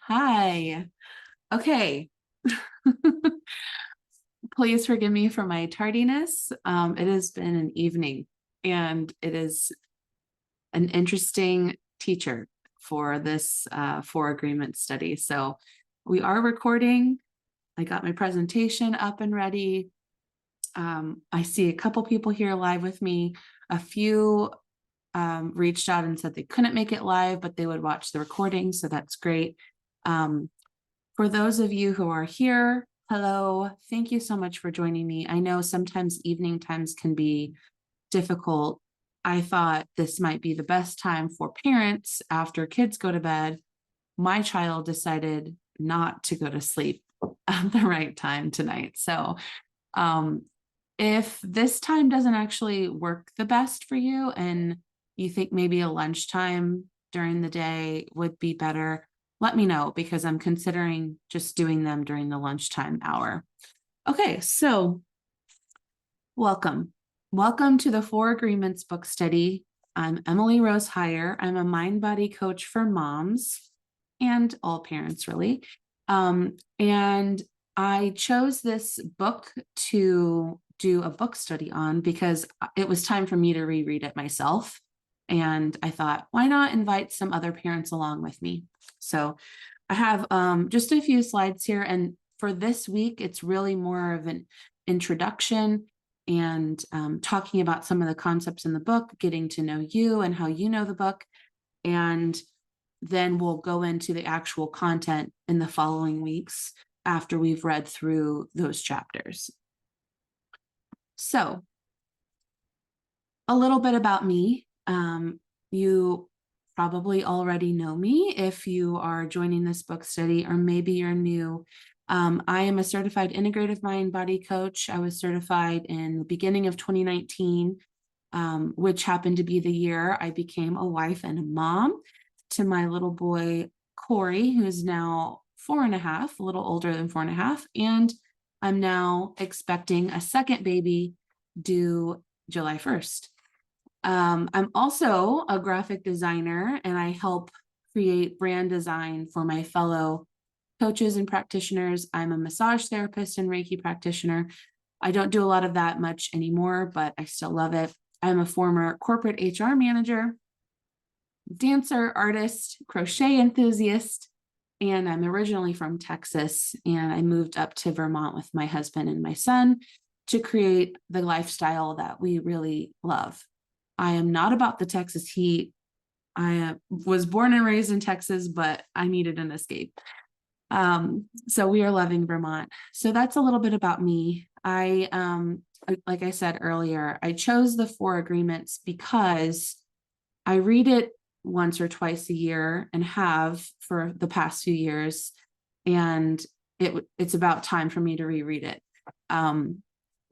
Hi. Okay. Please forgive me for my tardiness. It has been an evening and it is an interesting teacher for this four agreement study. So we are recording. I got my presentation up and ready. I see a couple people here live with me. A few reached out and said they couldn't make it live, but they would watch the recording. So that's great. Um, For those of you who are here, hello, thank you so much for joining me. I know sometimes evening times can be difficult. I thought this might be the best time for parents after kids go to bed. My child decided not to go to sleep at the right time tonight. So, um, if this time doesn't actually work the best for you and you think maybe a lunchtime during the day would be better, let me know because I'm considering just doing them during the lunchtime hour. Okay, so welcome. Welcome to the Four Agreements book study. I'm Emily Rose Heyer. I'm a mind body coach for moms and all parents, really. And I chose this book to do a book study on because it was time for me to reread it myself. And I thought, why not invite some other parents along with me? So I have just a few slides here. And for this week, it's really more of an introduction and talking about some of the concepts in the book, getting to know you and how you know the book. And then we'll go into the actual content in the following weeks after we've read through those chapters. So a little bit about me. You probably already know me if you are joining this book study, or maybe you're new. I am a certified integrative mind body coach. I was certified in the beginning of 2019, which happened to be the year I became a wife and a mom to my little boy, Corey, who is now 4.5, a little older than 4.5. And I'm now expecting a second baby due July 1st. I'm also a graphic designer and I help create brand design for my fellow coaches and practitioners. I'm a massage therapist and Reiki practitioner. I don't do a lot of that much anymore, but I still love it. I'm a former corporate HR manager, dancer, artist, crochet enthusiast, and I'm originally from Texas. And I moved up to Vermont with my husband and my son to create the lifestyle that we really love. I am not about the Texas heat. I was born and raised in Texas, but I needed an escape. So we are loving Vermont. So that's a little bit about me. Like I said earlier, I chose the Four Agreements because I read it once or twice a year and have for the past few years. And it's about time for me to reread it.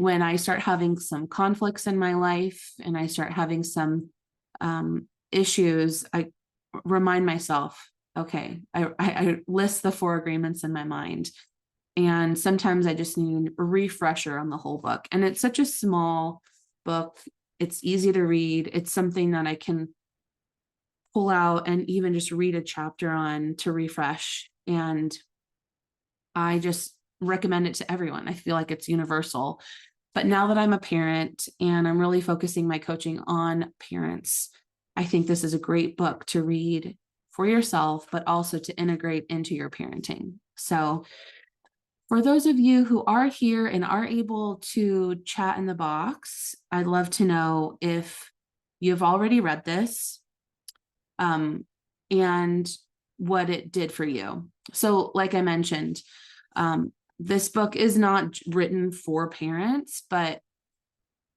When I start having some conflicts in my life and I start having some issues, I remind myself, okay, I list the Four Agreements in my mind. And sometimes I just need a refresher on the whole book. And it's such a small book. It's easy to read. It's something that I can pull out and even just read a chapter on to refresh. And I just recommend it to everyone. I feel like it's universal. But now that I'm a parent and I'm really focusing my coaching on parents, I think this is a great book to read for yourself, but also to integrate into your parenting. So for those of you who are here and are able to chat in the box, I'd love to know if you've already read this, and what it did for you. So like I mentioned, this book is not written for parents, but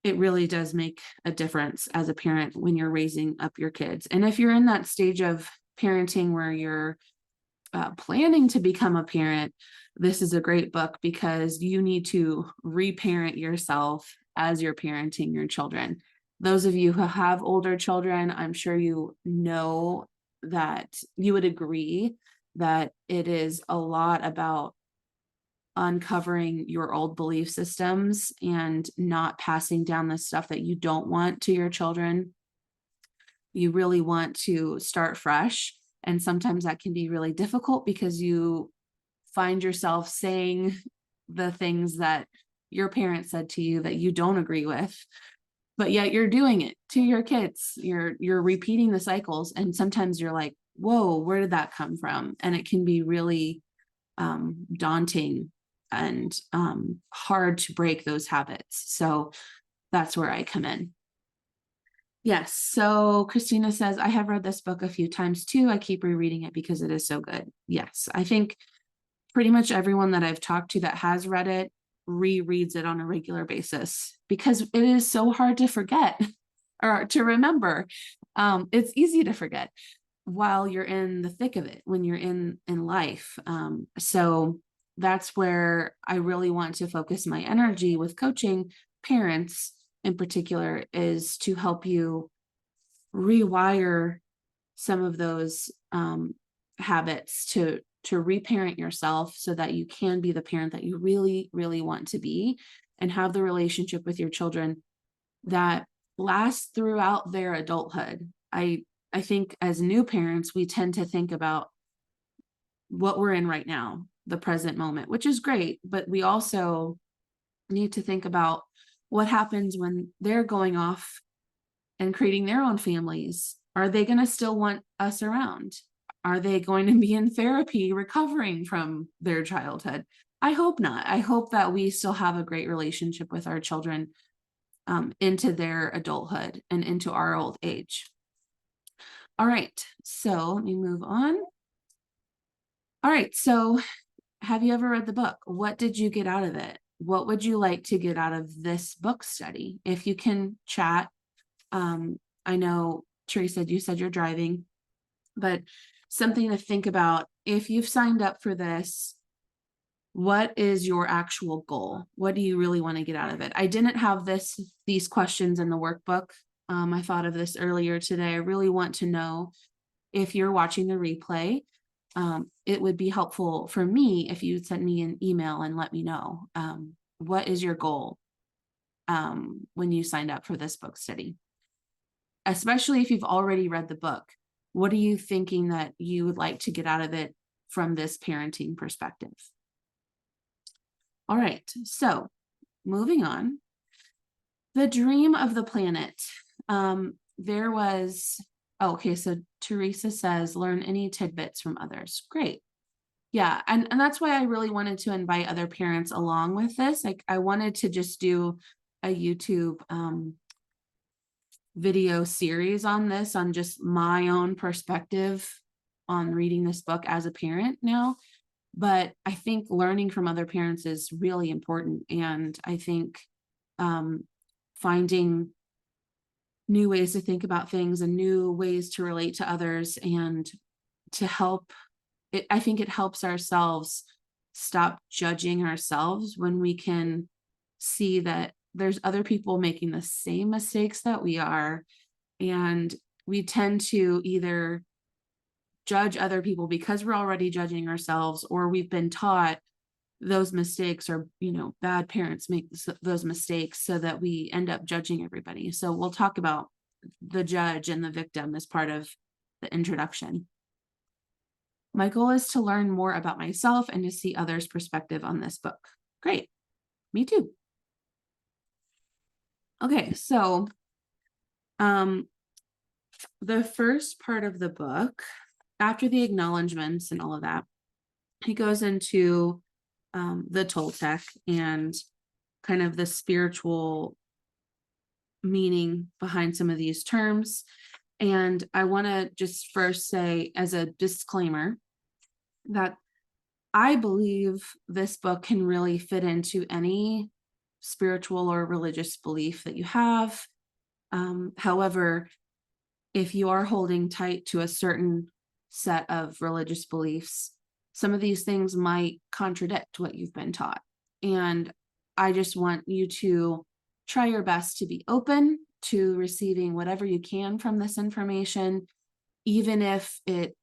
it really does make a difference as a parent when you're raising up your kids. And if you're in that stage of parenting where you're planning to become a parent, this is a great book because you need to reparent yourself as you're parenting your children. Those of you who have older children, I'm sure you know that you would agree that it is a lot about uncovering your old belief systems and not passing down the stuff that you don't want to your children. You really want to start fresh And sometimes that can be really difficult because you find yourself saying the things that your parents said to you that you don't agree with, but yet you're doing it to your kids. You're repeating the cycles. And sometimes you're like, whoa, where did that come from? And it can be really daunting and hard to break those habits. So that's where I come in. Yes. So Christina says, I have read this book a few times too. I keep rereading it because it is so good. Yes. I think pretty much everyone that I've talked to that has read it rereads it on a regular basis because it is so hard to forget or to remember. It's easy to forget while you're in the thick of it, when you're in life. So that's where I really want to focus my energy with coaching parents in particular, is to help you rewire some of those habits to reparent yourself so that you can be the parent that you really, really want to be and have the relationship with your children that lasts throughout their adulthood. I think as new parents, we tend to think about what we're in right now, the present moment, which is great, but we also need to think about what happens when they're going off and creating their own families. Are they going to still want us around? Are they going to be in therapy recovering from their childhood? I hope not. I hope that we still have a great relationship with our children into their adulthood and into our old age. All right, so let me move on. All right, so have you ever read the book? What did you get out of it? What would you like to get out of this book study? If you can chat, I know Teresa, you said you're driving, but something to think about. If you've signed up for this, what is your actual goal? What do you really want to get out of it? I didn't have these questions in the workbook. I thought of this earlier today. I really want to know, if you're watching the replay, it would be helpful for me if you send me an email and let me know, what is your goal when you signed up for this book study? Especially if you've already read the book, what are you thinking that you would like to get out of it from this parenting perspective? All right, so moving on. The Dream of the Planet. There was, okay, so Teresa says, learn any tidbits from others. Great. Yeah, and that's why I really wanted to invite other parents along with this. Like, I wanted to just do a YouTube video series on this, on just my own perspective on reading this book as a parent now. But I think learning from other parents is really important. And I think finding new ways to think about things and new ways to relate to others and to help it, I think it helps ourselves stop judging ourselves when we can see that there's other people making the same mistakes that we are. And we tend to either judge other people because we're already judging ourselves, or we've been taught those mistakes, or, bad parents make those mistakes, so that we end up judging everybody. So we'll talk about the judge and the victim as part of the introduction. My goal is to learn more about myself and to see others' perspective on this book. Great. Me too. Okay, so the first part of the book, after the acknowledgments and all of that, he goes into the Toltec and kind of the spiritual meaning behind some of these terms. And I want to just first say, as a disclaimer, that I believe this book can really fit into any spiritual or religious belief that you have. However, if you are holding tight to a certain set of religious beliefs, some of these things might contradict what you've been taught. And I just want you to try your best to be open to receiving whatever you can from this information, even if it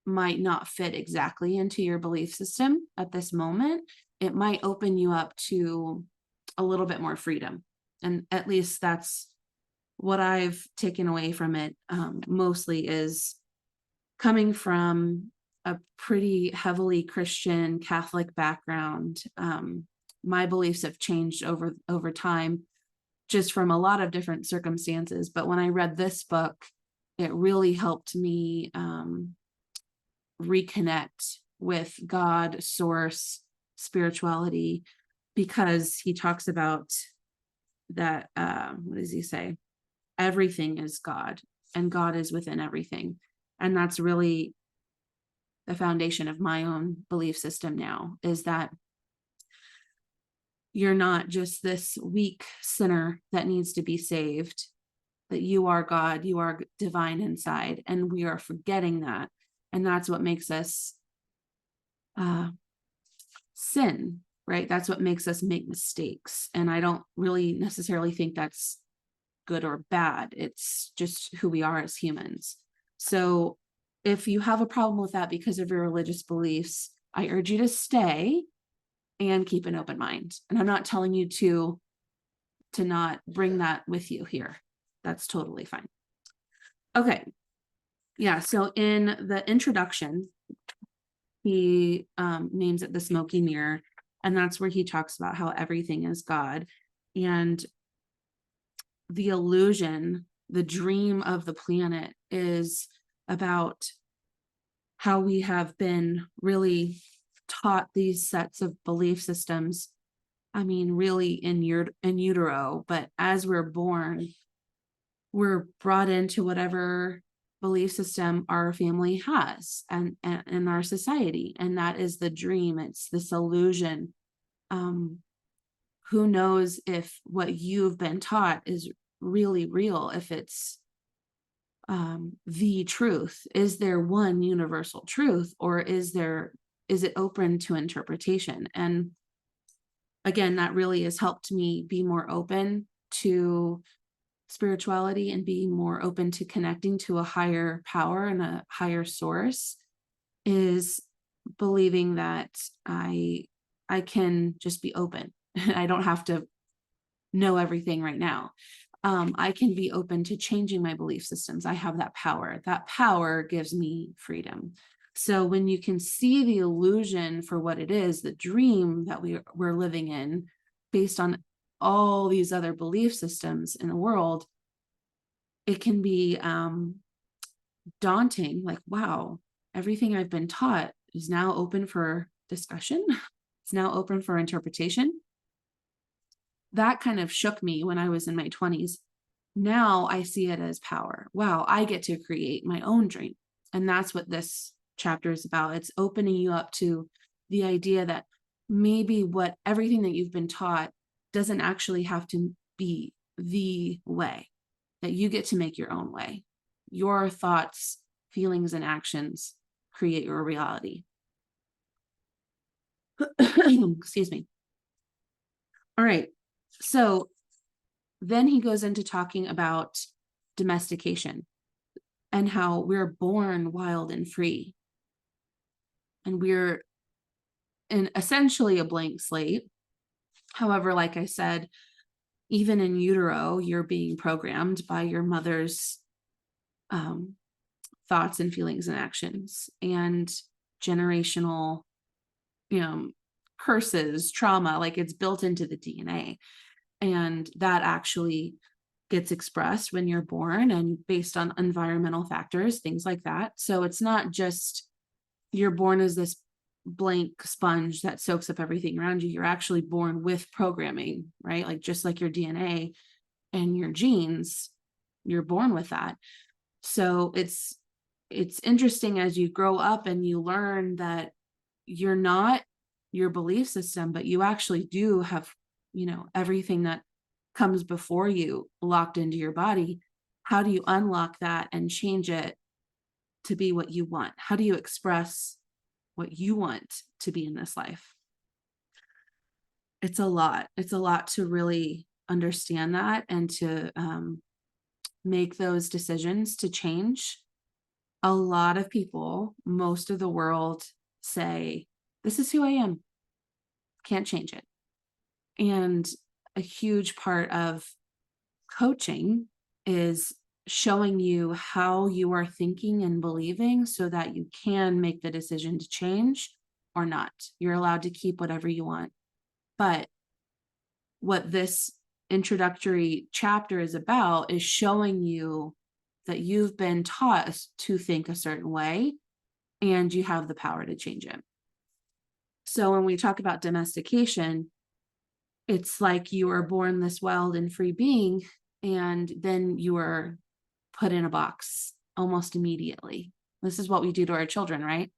might not fit exactly into your belief system at this moment. It might open you up to a little bit more freedom. And at least that's what I've taken away from it, mostly, is coming from a pretty heavily Christian Catholic background, my beliefs have changed over time, just from a lot of different circumstances. But when I read this book, it really helped me reconnect with God, source, spirituality, because he talks about that. What does he say? Everything is God, and God is within everything. And that's really the foundation of my own belief system now, is that you're not just this weak sinner that needs to be saved, that you are God, you are divine inside, and we are forgetting that. And that's what makes us sin, right? That's what makes us make mistakes. And I don't really necessarily think that's good or bad. It's just who we are as humans. So if you have a problem with that because of your religious beliefs, I urge you to stay and keep an open mind. And I'm not telling you to not bring that with you here. That's totally fine. Okay. Yeah. So in the introduction, he names it the smoky mirror. And that's where he talks about how everything is God. And the illusion, the dream of the planet, is about how we have been really taught these sets of belief systems. I mean, really in utero, but as we're born, we're brought into whatever belief system our family has and in our society. And that is the dream. It's this illusion. Who knows if what you've been taught is really real, if it's the truth. Is there one universal truth, or is it open to interpretation? And again, that really has helped me be more open to spirituality and be more open to connecting to a higher power and a higher source, is believing that I can just be open. I don't have to know everything right now. I can be open to changing my belief systems. I have that power. That power gives me freedom. So when you can see the illusion for what it is, the dream that we're living in, based on all these other belief systems in the world, it can be daunting. Like, wow, everything I've been taught is now open for discussion. It's now open for interpretation. That kind of shook me when I was in my 20s. Now I see it as power. Wow, I get to create my own dream. And that's what this chapter is about. It's opening you up to the idea that maybe everything that you've been taught doesn't actually have to be the way, that you get to make your own way. Your thoughts, feelings, and actions create your reality. Excuse me. All right. So then he goes into talking about domestication and how we're born wild and free. And we're in essentially a blank slate. However, like I said, even in utero, you're being programmed by your mother's thoughts and feelings and actions, and generational, curses, trauma, like it's built into the DNA. And that actually gets expressed when you're born and based on environmental factors, things like that. So it's not just you're born as this blank sponge that soaks up everything around you. You're actually born with programming, right? Like just like your DNA and your genes, you're born with that. So it's interesting as you grow up and you learn that you're not your belief system, but you actually do have, everything that comes before you locked into your body. How do you unlock that and change it to be what you want? How do you express what you want to be in this life? It's a lot. It's a lot to really understand that and to make those decisions to change. A lot of people, most of the world, say, this is who I am. Can't change it. And a huge part of coaching is showing you how you are thinking and believing so that you can make the decision to change or not. You're allowed to keep whatever you want. But what this introductory chapter is about is showing you that you've been taught to think a certain way and you have the power to change it. So when we talk about domestication, it's like you are born this wild and free being, and then you are put in a box almost immediately. This is what we do to our children, right?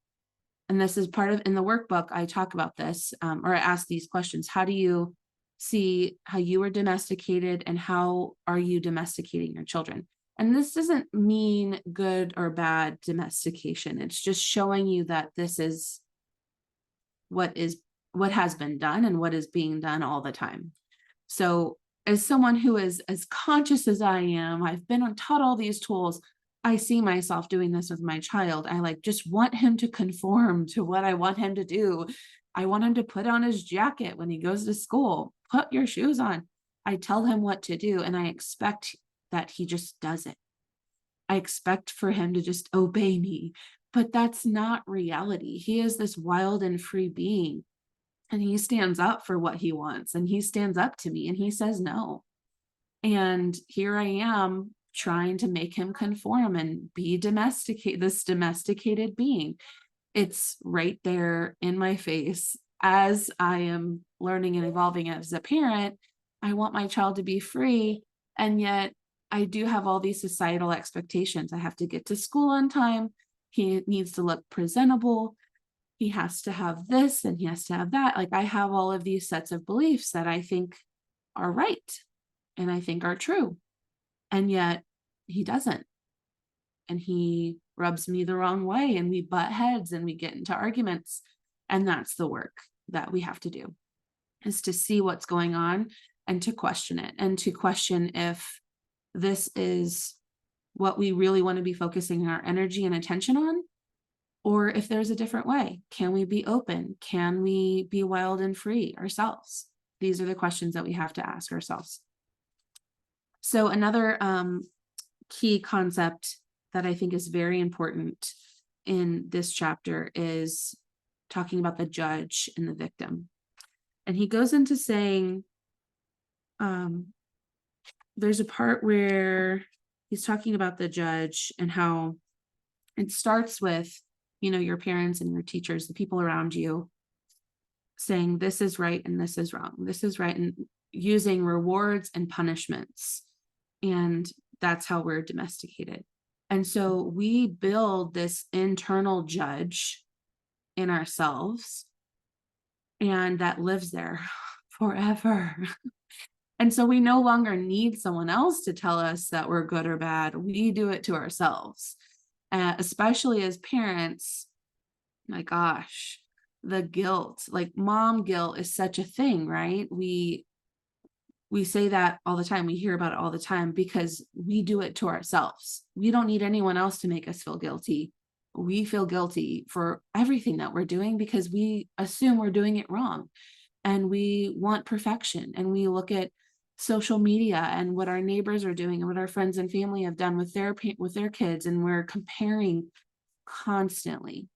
And this is part of, in the workbook, I talk about this, or I ask these questions. How do you see how you were domesticated, and how are you domesticating your children? And this doesn't mean good or bad domestication. It's just showing you that this is what has been done and what is being done all the time. So as someone who is as conscious as I am, I've been taught all these tools. I see myself doing this with my child. I just want him to conform to what I want him to do. I want him to put on his jacket when he goes to school. Put your shoes on. I tell him what to do, and I expect that he just does it. I expect for him to just obey me, but that's not reality. He is this wild and free being, and he stands up for what he wants, and he stands up to me, and he says no. And here I am trying to make him conform and be this domesticated being. It's right there in my face as I am learning and evolving as a parent. I want my child to be free, and yet I do have all these societal expectations. I have to get to school on time. He needs to look presentable. He has to have this and he has to have that. I have all of these sets of beliefs that I think are right and I think are true. And yet he doesn't. And he rubs me the wrong way, and we butt heads and we get into arguments. And that's the work that we have to do, is to see what's going on and to question it, and to question if this is what we really want to be focusing our energy and attention on, or if there's a different way. Can we be open? Can we be wild and free ourselves? These are the questions that we have to ask ourselves. So another key concept that I think is very important in this chapter is talking about the judge and the victim. And he goes into saying, there's a part where he's talking about the judge and how it starts with, your parents and your teachers, the people around you, saying this is right and this is wrong. This is right, and using rewards and punishments. And that's how we're domesticated. And so we build this internal judge in ourselves, and that lives there forever. And so we no longer need someone else to tell us that we're good or bad. We do it to ourselves. Especially as parents, my gosh, the guilt, mom guilt is such a thing, right? We say that all the time. We hear about it all the time because we do it to ourselves. We don't need anyone else to make us feel guilty. We feel guilty for everything that we're doing because we assume we're doing it wrong, and we want perfection. And we look at social media and what our neighbors are doing and what our friends and family have done with their kids, and we're comparing constantly.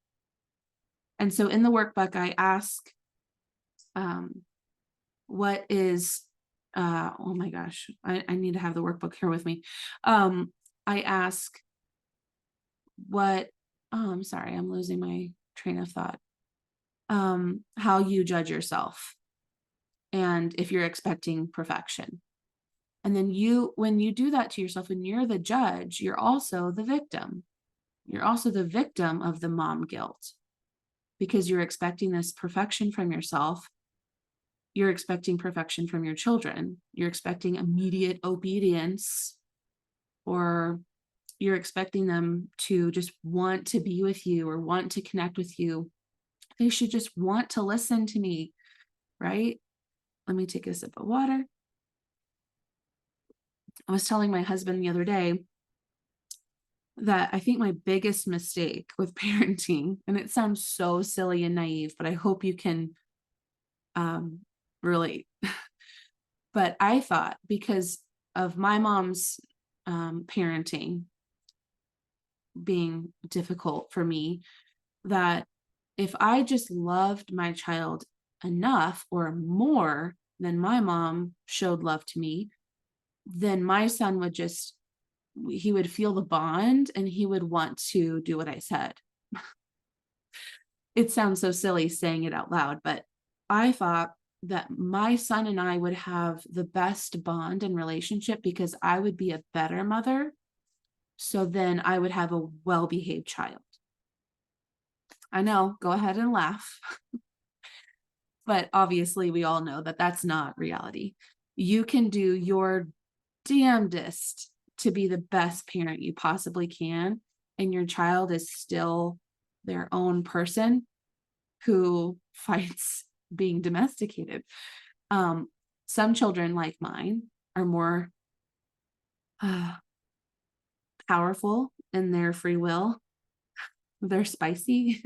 And so in the workbook, I ask, what is, oh my gosh, I need to have the workbook here with me. I ask I'm sorry, I'm losing my train of thought. How you judge yourself, and if you're expecting perfection. And then when you do that to yourself, when you're the judge, you're also the victim. You're also the victim of the mom guilt, because you're expecting this perfection from yourself. You're expecting perfection from your children. You're expecting immediate obedience, or you're expecting them to just want to be with you or want to connect with you. They should just want to listen to me, right? Let me take a sip of water. I was telling my husband the other day that I think my biggest mistake with parenting, and it sounds so silly and naive, but I hope you can relate. But I thought, because of my mom's parenting being difficult for me, that if I just loved my child enough or more than my mom showed love to me, then my son would just, he would feel the bond and he would want to do what I said. It sounds so silly saying it out loud, but I thought that my son and I would have the best bond and relationship because I would be a better mother. So then I would have a well-behaved child. I know, go ahead and laugh. But obviously, we all know that that's not reality. You can do your damnedest to be the best parent you possibly can, and your child is still their own person who fights being domesticated. Some children, like mine, are more powerful in their free will. They're spicy.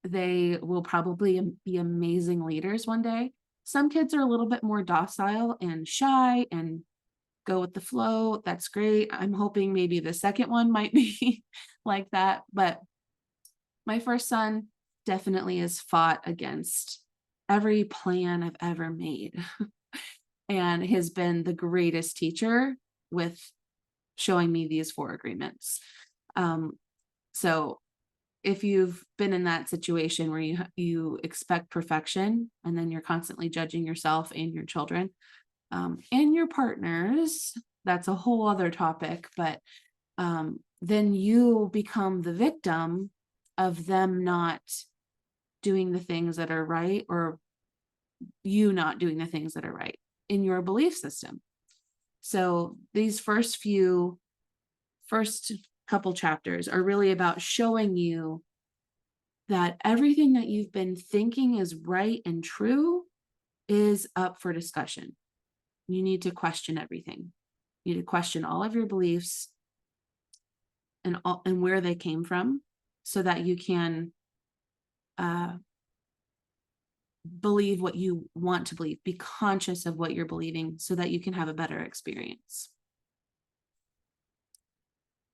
They will probably be amazing leaders one day. Some kids are a little bit more docile and shy and go with the flow. That's great. I'm hoping maybe the second one might be like that. But my first son definitely has fought against every plan I've ever made and has been the greatest teacher with showing me these 4 agreements. So if you've been in that situation where you expect perfection and then you're constantly judging yourself and your children, and your partners, that's a whole other topic, but then you become the victim of them not doing the things that are right, or you not doing the things that are right in your belief system. So these first couple chapters are really about showing you that everything that you've been thinking is right and true is up for discussion. You need to question everything. You need to question all of your beliefs and where they came from, so that you can believe what you want to believe. Be conscious of what you're believing so that you can have a better experience.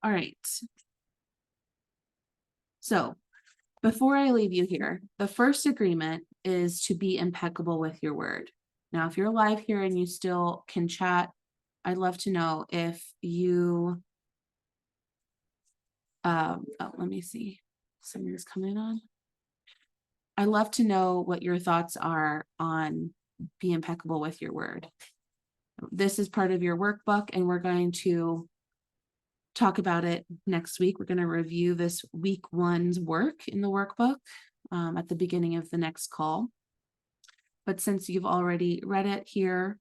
All right. So before I leave you here, the first agreement is to be impeccable with your word. Now, if you're live here and you still can chat, I'd love to know if you, oh, let me see. Someone's coming on. I'd love to know what your thoughts are on be impeccable with your word. This is part of your workbook, and we're going to talk about it next week. We're going to review this week 1's work in the workbook at the beginning of the next call. But since you've already read it here,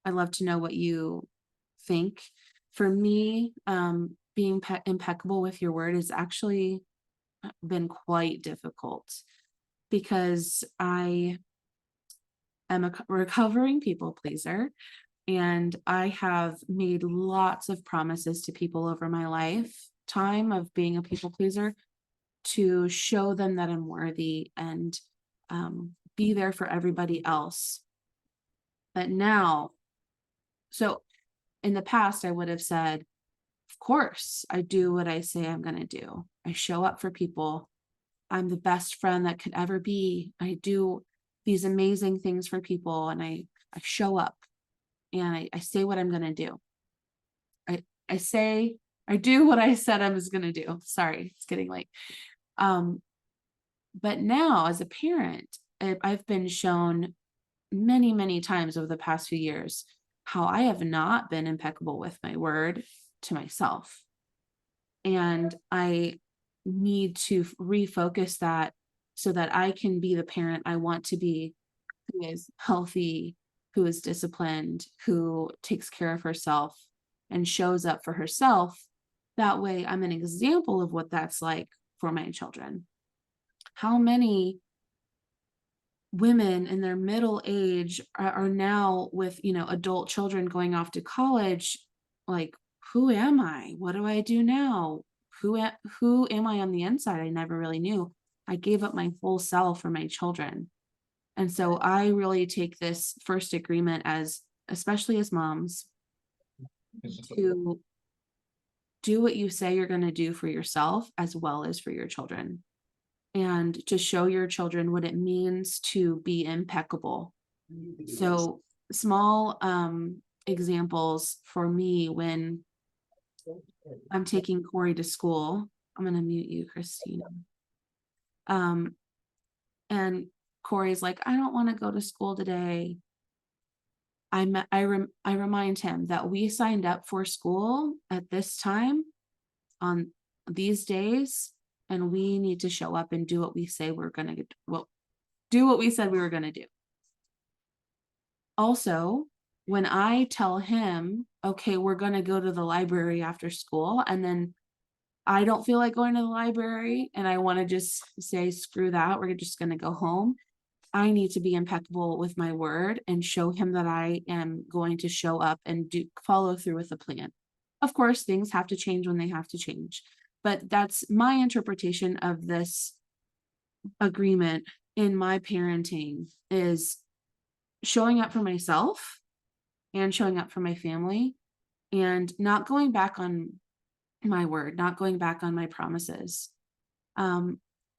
I'd love to know what you think. For me, being impeccable with your word has actually been quite difficult because I am a recovering people pleaser. And I have made lots of promises to people over my lifetime of being a people pleaser to show them that I'm worthy and be there for everybody else. But now, so in the past, I would have said, of course, I do what I say I'm going to do. I show up for people. I'm the best friend that could ever be. I do these amazing things for people, and I show up. And I say what I'm going to do. I do what I said I was going to do. Sorry, it's getting late. But now as a parent, I've been shown many, many times over the past few years how I have not been impeccable with my word to myself. And I need to refocus that so that I can be the parent I want to be, who is healthy, who is disciplined, who takes care of herself and shows up for herself. That way I'm an example of what that's like for my children. How many women in their middle age are now with, adult children going off to college? Like, who am I? What do I do now? Who am I on the inside? I never really knew. I gave up my full self for my children. And so I really take this first agreement as, especially as moms, to do what you say you're going to do for yourself as well as for your children, and to show your children what it means to be impeccable. So small examples for me when I'm taking Corey to school. I'm going to mute you, Christina. And Corey's like, I don't want to go to school today. I remind him that we signed up for school at this time on these days, and we need to show up and do what we say we're going to get. Well, do what we said we were going to do. Also, when I tell him, okay, we're going to go to the library after school, and then I don't feel like going to the library and I want to just say, screw that, we're just going to go home. I need to be impeccable with my word and show him that I am going to show up and follow through with the plan. Of course, things have to change when they have to change, but that's my interpretation of this agreement in my parenting, is showing up for myself and showing up for my family, and not going back on my word, not going back on my promises.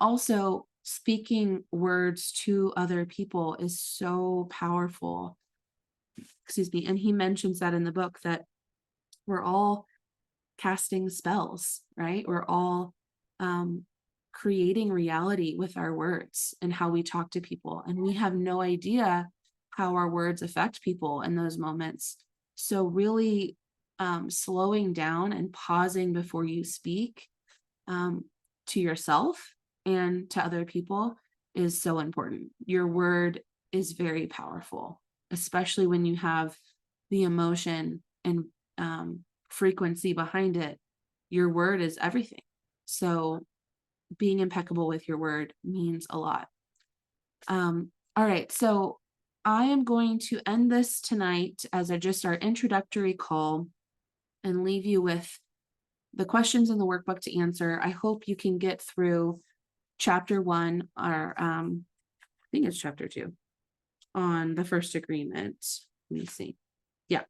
Also, speaking words to other people is so powerful. Excuse me. And he mentions that in the book, that we're all casting spells, right? We're all creating reality with our words and how we talk to people. And we have no idea how our words affect people in those moments. So really slowing down and pausing before you speak to yourself and to other people is so important. Your word is very powerful, especially when you have the emotion and frequency behind it. Your word is everything. So being impeccable with your word means a lot. All right, so I am going to end this tonight as just our introductory call and leave you with the questions in the workbook to answer. I hope you can get through chapter 1, or I think it's chapter 2 on the first agreement. Let me see. Yeah.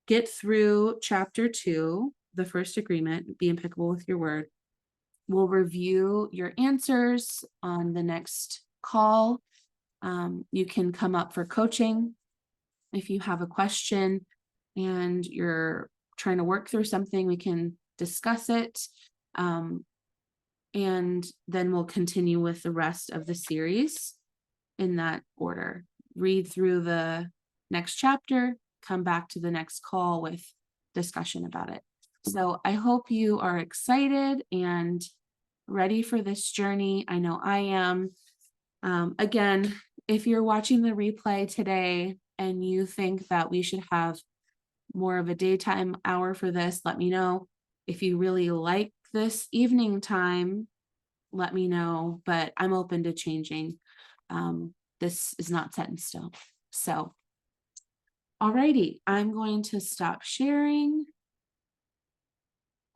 Get through chapter 2, the first agreement, be impeccable with your word. We'll review your answers on the next call. You can come up for coaching if you have a question and you're trying to work through something. We can discuss it. And then we'll continue with the rest of the series in that order. Read through the next chapter, come back to the next call with discussion about it. So I hope you are excited and ready for this journey. I know I am. Again, if you're watching the replay today and you think that we should have more of a daytime hour for this, let me know. If you really like this evening time, let me know, but I'm open to changing. This is not set in stone. So, alrighty, I'm going to stop sharing.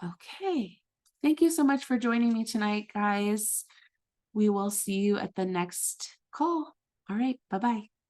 Okay. Thank you so much for joining me tonight, guys. We will see you at the next call. All right. Bye-bye.